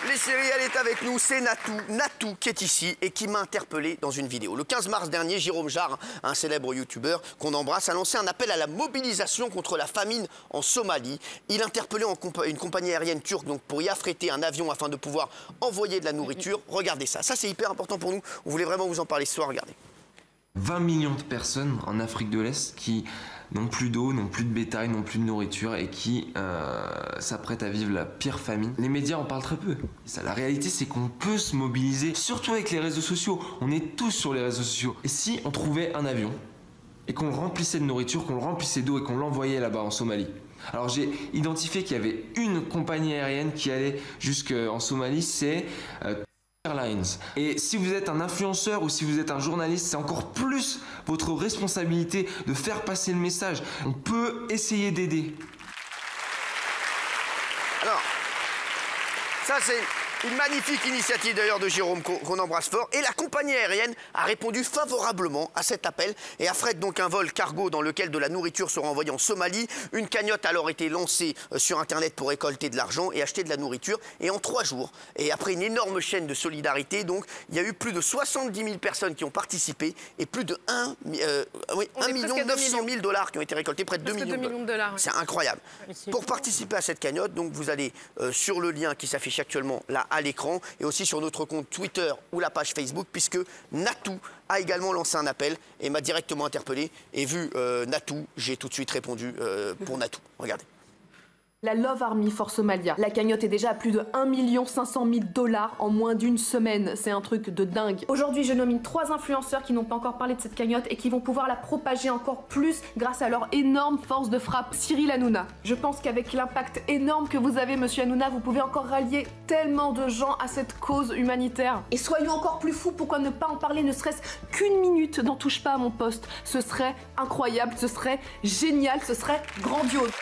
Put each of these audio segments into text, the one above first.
Les chéris, elle est avec nous, c'est Natou qui est ici et qui m'a interpellé dans une vidéo. Le 15 mars dernier, Jérôme Jarre, un célèbre youtubeur qu'on embrasse, a lancé un appel à la mobilisation contre la famine en Somalie. Il interpellait une compagnie aérienne turque donc, pour y affréter un avion afin de pouvoir envoyer de la nourriture. Regardez ça, ça c'est hyper important pour nous. On voulait vraiment vous en parler ce soir, regardez. 20 millions de personnes en Afrique de l'Est qui n'ont plus d'eau, n'ont plus de bétail, n'ont plus de nourriture et qui s'apprêtent à vivre la pire famine. Les médias en parlent très peu. Ça, la réalité, c'est qu'on peut se mobiliser, surtout avec les réseaux sociaux. On est tous sur les réseaux sociaux. Et si on trouvait un avion et qu'on le remplissait de nourriture, qu'on le remplissait d'eau et qu'on l'envoyait là-bas en Somalie? Alors j'ai identifié qu'il y avait une compagnie aérienne qui allait jusqu'en Somalie, c'est Airlines. Et si vous êtes un influenceur ou si vous êtes un journaliste, c'est encore plus votre responsabilité de faire passer le message. On peut essayer d'aider. Alors, ça c'est une magnifique initiative d'ailleurs de Jérôme qu'on embrasse fort. Et la compagnie aérienne a répondu favorablement à cet appel et affrète donc un vol cargo dans lequel de la nourriture sera envoyée en Somalie. Une cagnotte a alors été lancée sur Internet pour récolter de l'argent et acheter de la nourriture. Et en 3 jours, et après une énorme chaîne de solidarité, donc il y a eu plus de 70 000 personnes qui ont participé et plus de 1 900 000 $ qui ont été récoltés, près de 2 millions de dollars. C'est incroyable. Pour participer à cette cagnotte, donc vous allez sur le lien qui s'affiche actuellement là à l'écran et aussi sur notre compte Twitter ou la page Facebook, puisque Natou a également lancé un appel et m'a directement interpellé. Et vu Natou, j'ai tout de suite répondu pour Natou. Regardez. La Love Army for Somalia. La cagnotte est déjà à plus de 1 500 000 $ en moins d'une semaine. C'est un truc de dingue. Aujourd'hui, je nomine 3 influenceurs qui n'ont pas encore parlé de cette cagnotte et qui vont pouvoir la propager encore plus grâce à leur énorme force de frappe. Cyril Hanouna. Je pense qu'avec l'impact énorme que vous avez, monsieur Hanouna, vous pouvez encore rallier tellement de gens à cette cause humanitaire. Et soyons encore plus fous, pourquoi ne pas en parler ne serait-ce qu'une minute dans Touche pas à mon poste? Ce serait incroyable, ce serait génial, ce serait grandiose.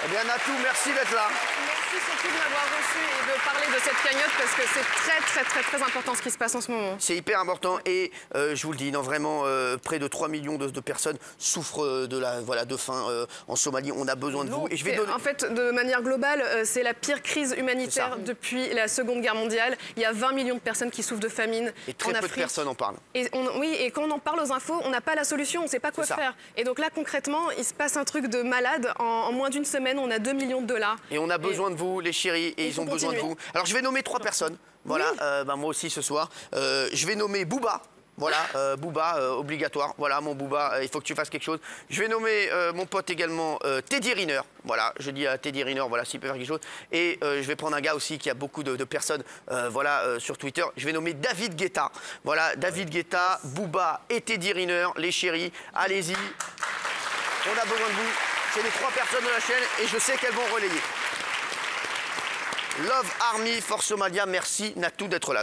Eh bien Natou, merci d'être là. Merci surtout de m'avoir reçu et de parler de cette cagnotte parce que c'est très important ce qui se passe en ce moment. C'est hyper important et je vous le dis, non, vraiment près de 3 millions de personnes souffrent de faim en Somalie. On a besoin de vous. Et je vais donner... En fait, de manière globale, c'est la pire crise humanitaire depuis la Seconde Guerre mondiale. Il y a 20 millions de personnes qui souffrent de famine et très peu de personnes en parlent. Et oui, et quand on en parle aux infos, on n'a pas la solution, on ne sait pas quoi faire. Et donc là, concrètement, il se passe un truc de malade. En moins d'une semaine, on a 2 millions de $. Et on a besoin de vous, les chéris, et ils ont besoin de vous. Alors je vais nommer 3 personnes. Voilà, oui. Moi aussi ce soir. Je vais nommer Booba. Voilà, Booba, obligatoire. Voilà, mon Booba, il faut que tu fasses quelque chose. Je vais nommer mon pote également Teddy Riner. Voilà, je dis à Teddy Riner, voilà, s'il peut faire quelque chose. Et je vais prendre un gars aussi qui a beaucoup de personnes sur Twitter. Je vais nommer David Guetta. Voilà, David Guetta, Booba et Teddy Riner, les chéris. Allez-y, on a besoin de vous. C'est les 3 personnes de la chaîne et je sais qu'elles vont relayer. Love Army for Somalia, merci Natou d'être là.